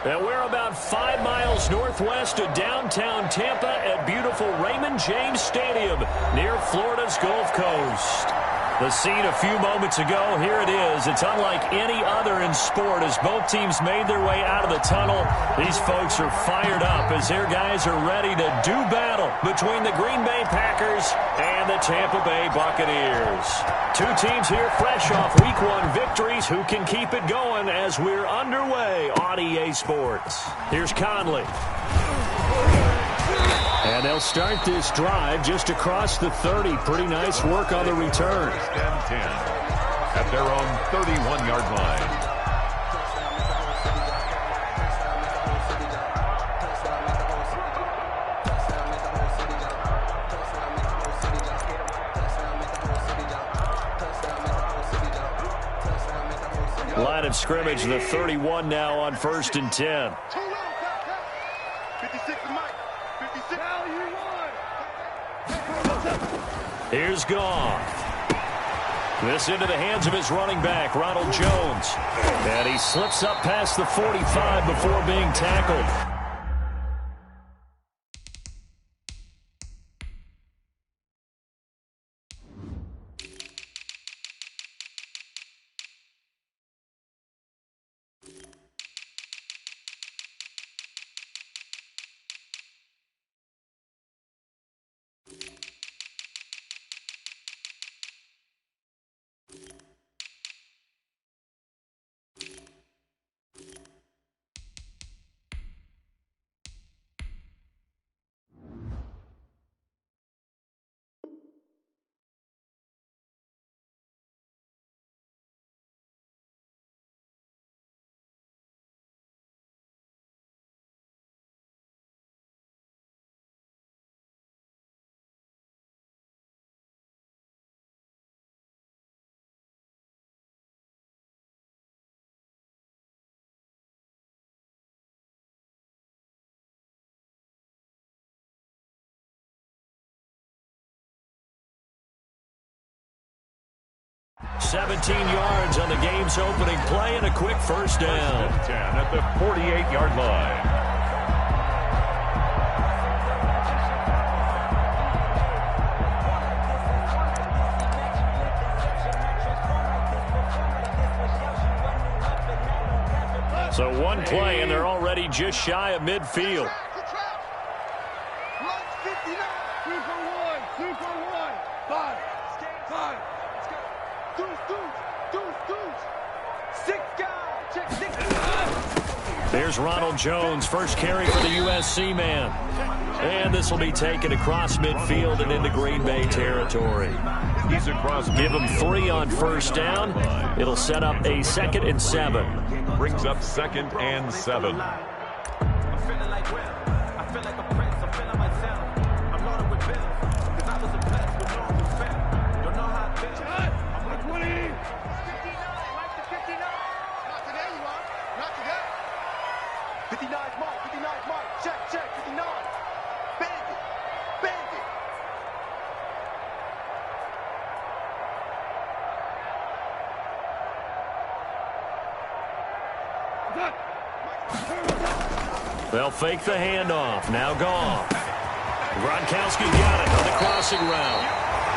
And we're about 5 miles northwest of downtown Tampa at beautiful Raymond James Stadium near Florida's Gulf Coast. The scene a few moments ago, here it is. It's unlike any other in sport as both teams made their way out of the tunnel. These folks are fired up as their guys are ready to do battle between the Green Bay Packers and the Tampa Bay Buccaneers. Two teams here fresh off Week 1 victories. Who can keep it going as we're underway on EA Sports? Here's Conley. And they'll start this drive just across the 30. Pretty nice work on the return. And 10 at their own 31-yard line. Line of scrimmage, the 31 now on 1st and 10. Here's Goff. This into the hands of his running back, Ronald Jones. And he slips up past the 45 before being tackled. $17 yards on the game's opening play and a quick first down. 10 at the 48-yard line. So one play, and they're already just shy of midfield. There's Ronald Jones, first carry for the USC man. And this will be taken across midfield and into Green Bay territory. He's across. Give him 3 on first down. It'll set up a 2nd and 7. Brings up 2nd and 7. They'll fake the handoff. Now Goff. Gronkowski got it on the crossing route.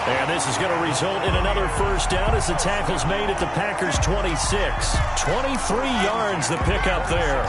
And this is going to result in another first down as the tackle's made at the Packers' 26. 23 yards the pickup there.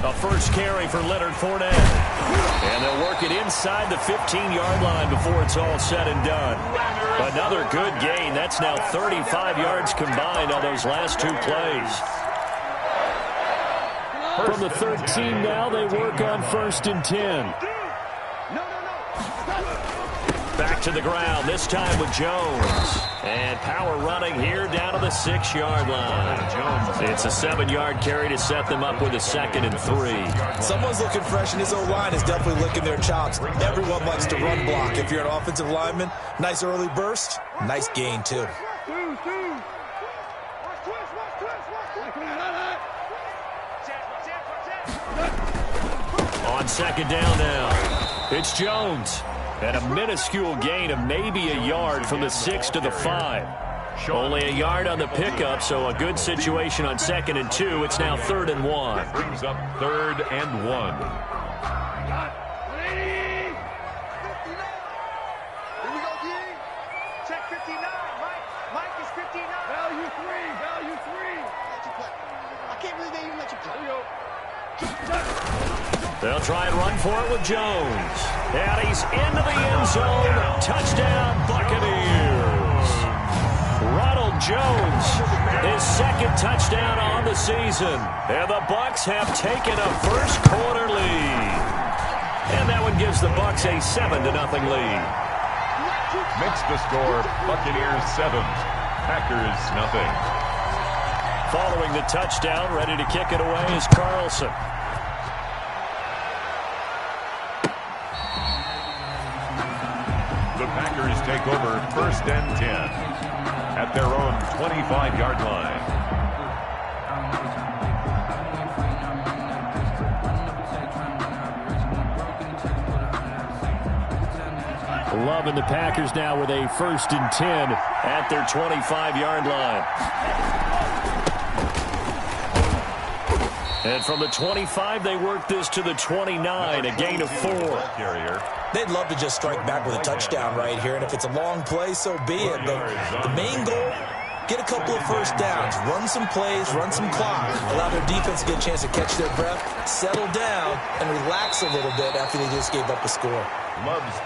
A first carry for Leonard Fournette. And they'll work it inside the 15-yard line before it's all said and done. Another good gain. That's now 35 yards combined on those last 2 plays. From the 13 now, they work on 1st and 10. Back to the ground, this time with Jones. And power running here down to the 6-yard line. It's a 7-yard carry to set them up with a 2nd and 3. Someone's looking fresh, and his O-line is definitely licking their chops. Everyone likes to run block. If you're an offensive lineman, nice early burst, nice gain, too. On 2nd down now, it's Jones. And a minuscule gain of maybe a yard from the 6 to the 5. Only a yard on the pickup, so a good situation on 2nd and 2. It's now 3rd and 1. Brings up 3rd and 1. Check 59. Mike is 59. Value 3. I can't believe they even let you play. They'll try and run for it with Jones. And he's into the end zone. Touchdown, Buccaneers. Ronald Jones, his 2nd touchdown on the season. And the Bucs have taken a first-quarter lead. And that one gives the Bucs a 7-0 lead. Makes the score Buccaneers 7, Packers 0. Following the touchdown, ready to kick it away is Carlson. The Packers take over 1st and 10 at their own 25-yard line. Loving the Packers now with a 1st and 10 at their 25-yard line. And from the 25, they work this to the 29, a gain of 4. They'd love to just strike back with a touchdown right here, and if it's a long play, so be it. But the main goal, get a couple of first downs, run some plays, run some clock, allow their defense to get a chance to catch their breath, settle down, and relax a little bit after they just gave up a score.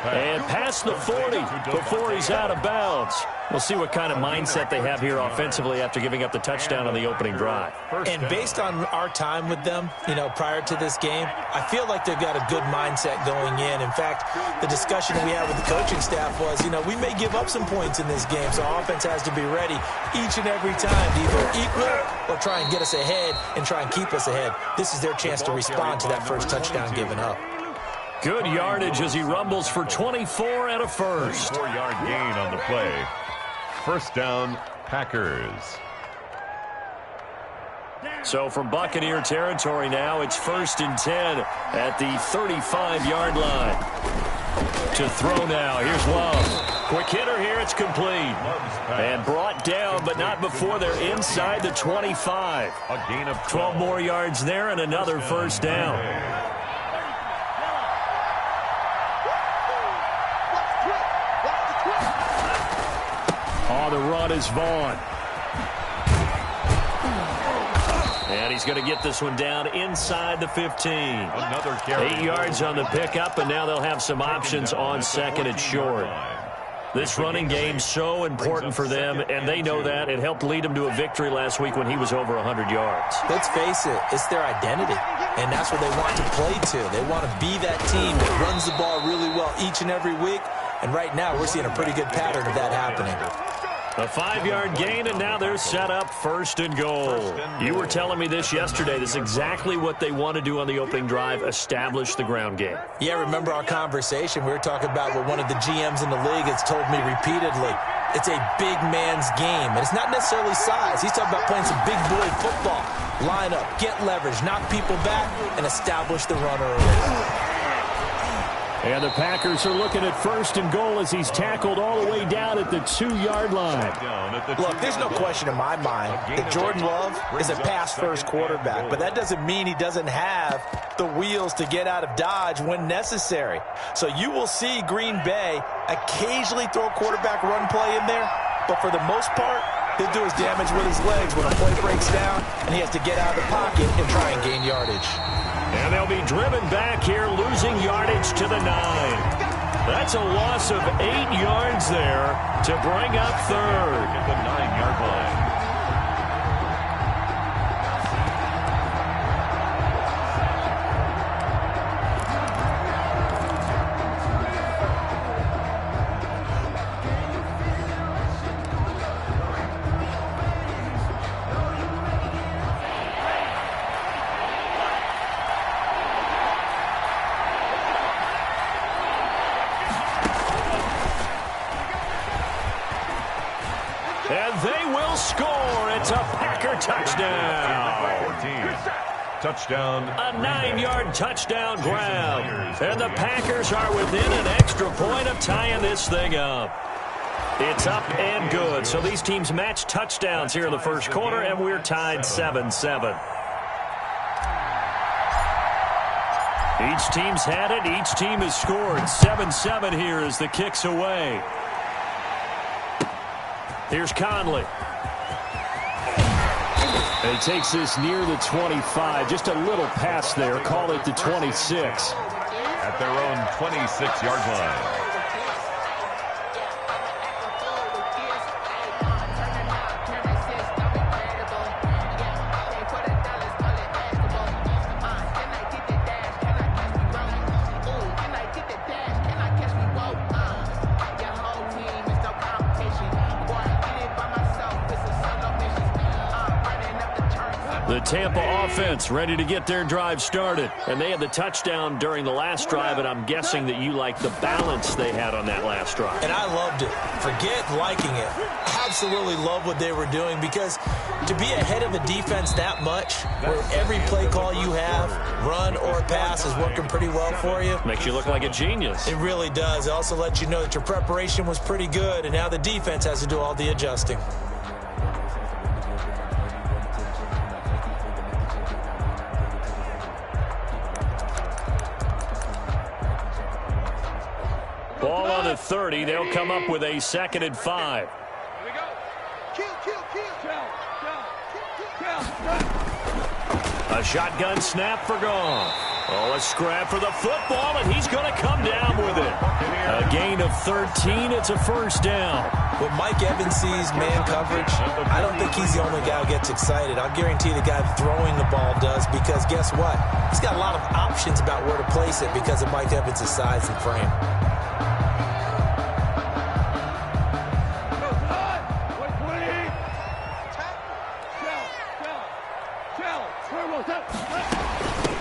And past the 40 before he's out of bounds. We'll see what kind of mindset they have here offensively after giving up the touchdown on the opening drive. And based on our time with them, prior to this game, I feel like they've got a good mindset going in. In fact, the discussion we had with the coaching staff was, we may give up some points in this game, so our offense has to be ready each and every time to either equal or try and get us ahead and try and keep us ahead. This is their chance to respond to that first touchdown given up. Good yardage as he rumbles for 24 and a first. 4-yard gain on the play. 1st down, Packers. So from Buccaneer territory now, it's 1st and 10 at the 35-yard line. To throw now, here's Love. Quick hitter here, it's complete. And brought down, but not before they're inside the 25. A gain of 12 more yards there and another 1st down. On the run is Vaughn. And he's going to get this one down inside the 15. Another carry. 8 yards on the pickup, and now they'll have some options on 2nd and short. This running game's so important for them, and they know that. It helped lead them to a victory last week when he was over 100 yards. Let's face it, it's their identity, and that's what they want to play to. They want to be that team that runs the ball really well each and every week, and right now we're seeing a pretty good pattern of that happening. A 5-yard gain, and now they're set up 1st and goal. You were telling me this yesterday. This is exactly what they want to do on the opening drive, establish the ground game. Yeah, remember our conversation? We were talking about what one of the GMs in the league has told me repeatedly. It's a big man's game, and it's not necessarily size. He's talking about playing some big boy football. Line up, get leverage, knock people back, and establish the run early. And the Packers are looking at 1st and goal as he's tackled all the way down at the 2-yard line. Look, there's no question in my mind that Jordan Love is a pass-first quarterback, but that doesn't mean he doesn't have the wheels to get out of Dodge when necessary. So you will see Green Bay occasionally throw a quarterback run play in there, but for the most part, he'll do his damage with his legs when a play breaks down and he has to get out of the pocket and try and gain yardage. And they'll be driven back here, losing yardage to the 9. That's a loss of 8 yards there to bring up 3rd at the 9-yard line. touchdown. Touchdown. A 9-yard touchdown grab. And the Packers are within an extra point of tying this thing up. It's up and good. So these teams match touchdowns here in the first quarter, and we're tied 7-7. Each team's had it. Each team has scored. 7-7 here as the kick's away. Here's Conley. And he takes this near the 25. Just a little pass there. Call it the 26. At their own 26-yard line. The Tampa offense ready to get their drive started. And they had the touchdown during the last drive, and I'm guessing that you like the balance they had on that last drive. And I loved it. Forget liking it. Absolutely love what they were doing, because to be ahead of the defense that much, where every play call you have, run or pass, is working pretty well for you. Makes you look like a genius. It really does. It also lets you know that your preparation was pretty good, and now the defense has to do all the adjusting. Ball on the 30. They'll come up with a 2nd and 5. Here we go. Kill. A shotgun snap for Goff. Oh, a scrap for the football, and he's going to come down with it. A gain of 13. It's a first down. When Mike Evans sees man coverage, I don't think he's the only guy who gets excited. I'll guarantee the guy throwing the ball does, because guess what? He's got a lot of options about where to place it because of Mike Evans' size and frame.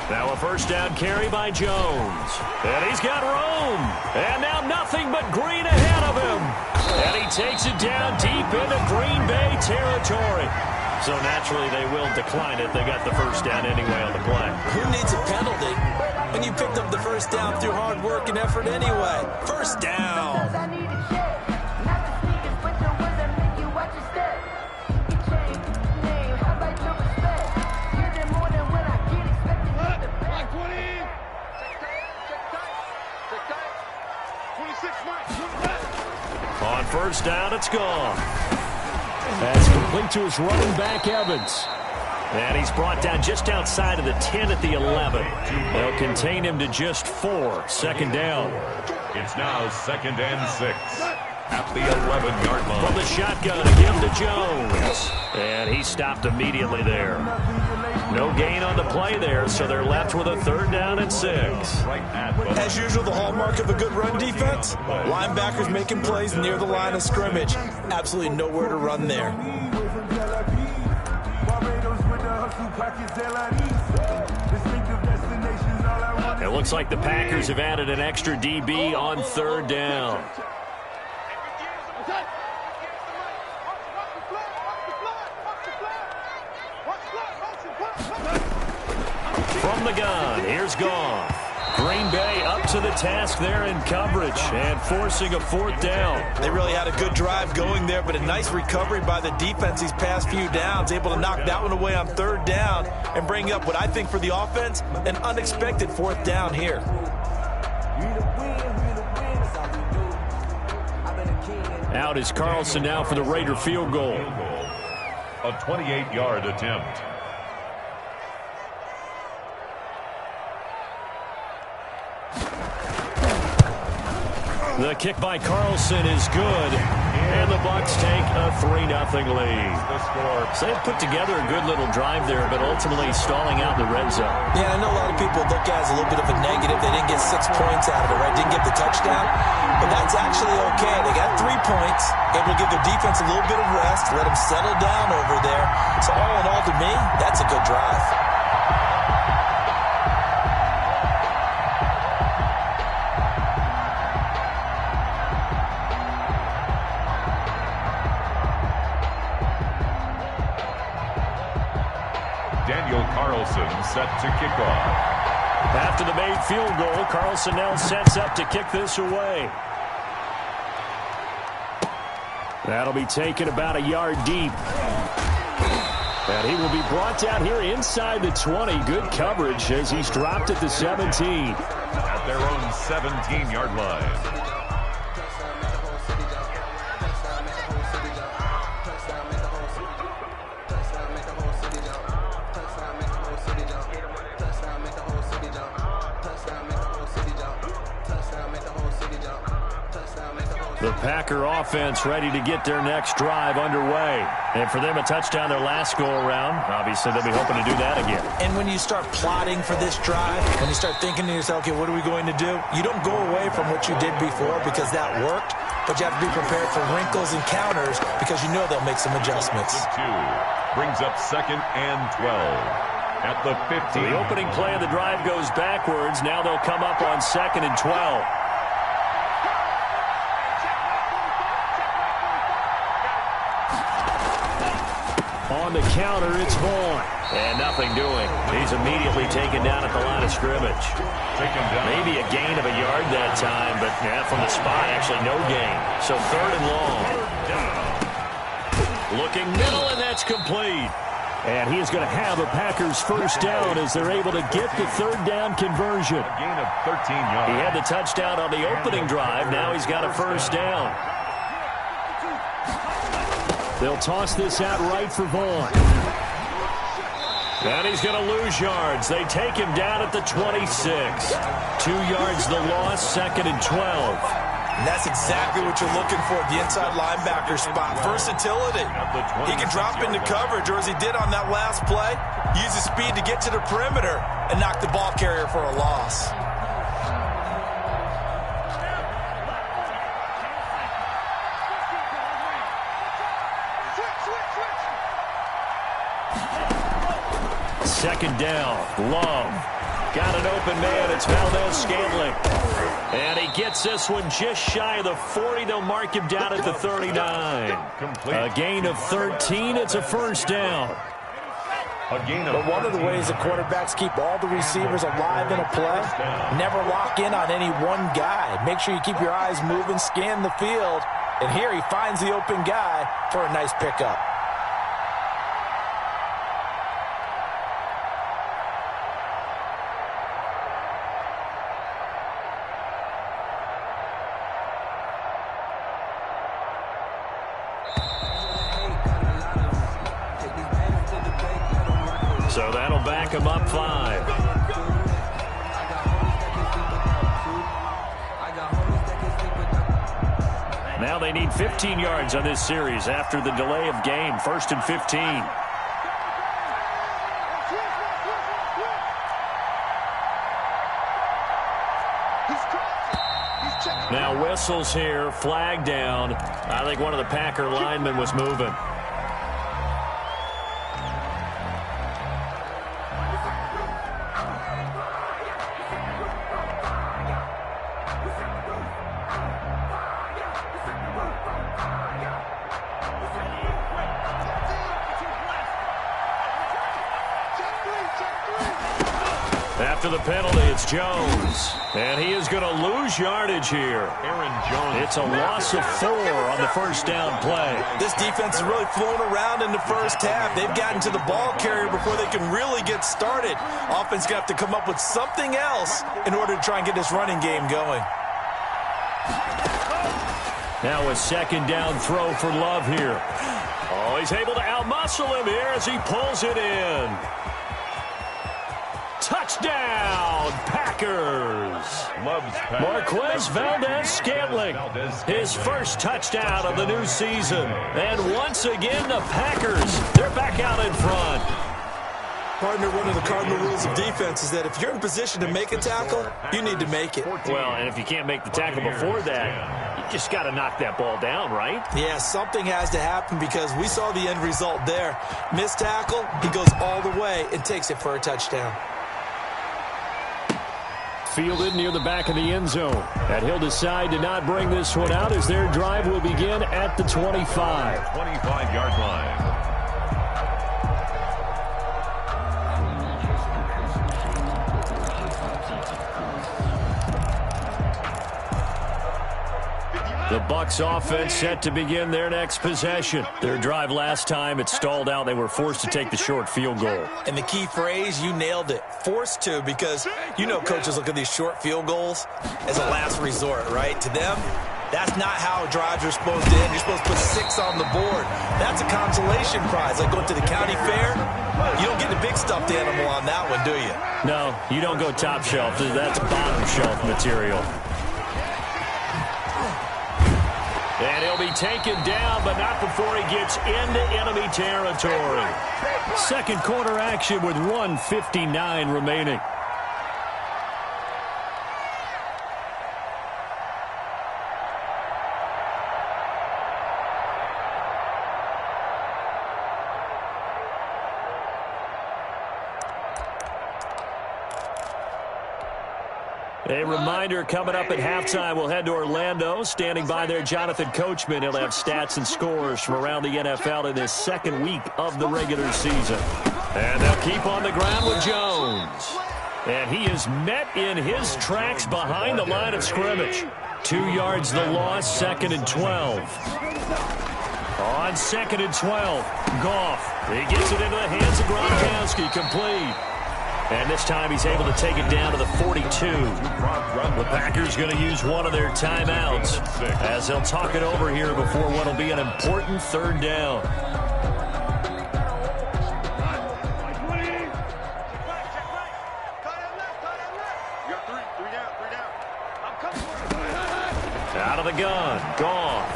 Now a first down carry by Jones. And he's got room. And now nothing but green ahead of him. And he takes it down deep into Green Bay territory. So naturally they will decline it. They got the first down anyway on the play. Who needs a penalty when you picked up the first down through hard work and effort anyway? First down. On first down, it's gone. That's complete to his running back, Evans. And he's brought down just outside of the 10 at the 11. They'll contain him to just 4. 2nd down. It's now 2nd and 6. At the 11-yard line. From the shotgun, again to Jones. And he stopped immediately there. No gain on the play there, so they're left with a 3rd down and 6. As usual, the hallmark of a good run defense, linebackers making plays near the line of scrimmage. Absolutely nowhere to run there. It looks like the Packers have added an extra DB on 3rd down. From the gun, here's Goff. Green Bay up to the task there in coverage and forcing a 4th down. They really had a good drive going there, but a nice recovery by the defense these past few downs, able to knock that one away on 3rd down and bring up what I think for the offense, an unexpected 4th down here. Out is Carlson now for the Raider field goal. A 28-yard attempt. The kick by Carlson is good, and the Bucs take a 3-0 lead. So they've put together a good little drive there, but ultimately stalling out in the red zone. Yeah, I know a lot of people look at it as a little bit of a negative. They didn't get 6 points out of it, right? Didn't get the touchdown. But that's actually okay. They got 3 points, able to give their defense a little bit of rest, let them settle down over there. So all in all, to me, that's a good drive. Daniel Carlson set to kick off. After the made field goal, Carlson now sets up to kick this away. That'll be taken about a yard deep. And he will be brought down here inside the 20. Good coverage as he's dropped at the 17. At their own 17-yard line. The Packer offense ready to get their next drive underway. And for them, a touchdown their last go-around. Obviously, they'll be hoping to do that again. And when you start plotting for this drive, when you start thinking to yourself, okay, what are we going to do? You don't go away from what you did before because that worked, but you have to be prepared for wrinkles and counters because you know they'll make some adjustments. Brings up 2nd and 12. At the 15. So the opening play of the drive goes backwards. Now they'll come up on 2nd and 12. On the counter, it's Vaughn. And nothing doing. He's immediately taken down at the line of scrimmage. Maybe a gain of a yard that time, but from the spot, actually no gain. So 3rd and long. Looking middle, and that's complete. And he is going to have a Packers first down as they're able to get the 3rd down conversion. A gain of 13 yards. He had the touchdown on the opening drive. Now he's got a first down. They'll toss this out right for Vaughn. And he's going to lose yards. They take him down at the 26. 2 yards the loss, 2nd and 12. And that's exactly what you're looking for at the inside linebacker spot. Versatility. He can drop into coverage, or as he did on that last play, use his speed to get to the perimeter and knock the ball carrier for a loss. Second down, Love. Got an open man, it's Valdez-Scantling. And he gets this one just shy of the 40. They'll mark him down at the 39. A gain of 13, it's a first down. But one of the ways the quarterbacks keep all the receivers alive in a play, never lock in on any one guy. Make sure you keep your eyes moving, scan the field. And here he finds the open guy for a nice pickup. So that'll back him up 5. Now they need 15 yards on this series after the delay of game. 1st and 15. Now whistles here, flag down. I think one of the Packer linemen was moving. After the penalty, it's Jones. And he is going to lose yardage here. Aaron Jones. It's a loss of 4 on the first down play. This defense has really flown around in the first half. They've gotten to the ball carrier before they can really get started. Offense going to have to come up with something else in order to try and get this running game going. Now a 2nd down throw for Love here. Oh, he's able to outmuscle him here as he pulls it in. Touchdown, Packers! Marquez Valdez-Scantling, his first touchdown of the new season. And once again, the Packers, they're back out in front. Partner, one of the cardinal rules of defense is that if you're in position to make a tackle, you need to make it. Well, and if you can't make the tackle before that, you just got to knock that ball down, right? Yeah, something has to happen because we saw the end result there. Missed tackle, he goes all the way and takes it for a touchdown. Fielded near the back of the end zone. And he'll decide to not bring this one out as their drive will begin at the 25. 25-yard line. The Bucs offense set to begin their next possession. Their drive last time, it stalled out. They were forced to take the short field goal. And the key phrase, you nailed it, forced to, because you know coaches look at these short field goals as a last resort, right? To them, that's not how drives are supposed to end. You're supposed to put 6 on the board. That's a consolation prize, like going to the county fair. You don't get the big stuffed animal on that one, do you? No, you don't go top shelf. That's bottom shelf material. And he'll be taken down, but not before he gets into enemy territory. Second quarter action with 1:59 remaining. A reminder, coming up at halftime, we'll head to Orlando. Standing by there, Jonathan Coachman. He'll have stats and scores from around the NFL in this second week of the regular season. And they'll keep on the ground with Jones. And he is met in his tracks behind the line of scrimmage. 2 yards the loss, 2nd and 12. On 2nd and 12, Goff. He gets it into the hands of Gronkowski, complete. And this time he's able to take it down to the 42. The Packers going to use one of their timeouts as they'll talk it over here before what will be an important 3rd down. Out of the gun, Goff.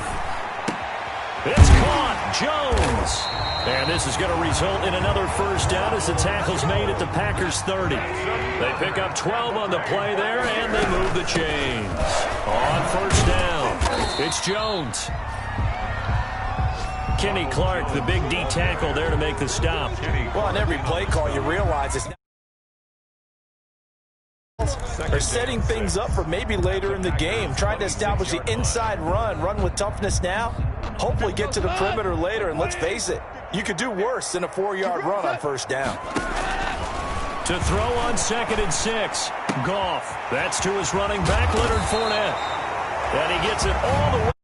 It's caught, Jones. And this is going to result in another 1st down as the tackle's made at the Packers' 30. They pick up 12 on the play there, and they move the chains. On 1st down, it's Jones. Kenny Clark, the big D tackle there to make the stop. Well, on every play call, you realize it's they're setting things up for maybe later in the game, trying to establish the inside run with toughness now, hopefully get to the perimeter later, and let's face it, you could do worse than a 4-yard run on 1st down. To throw on 2nd and 6, Goff. That's to his running back, Leonard Fournette. And he gets it all the way.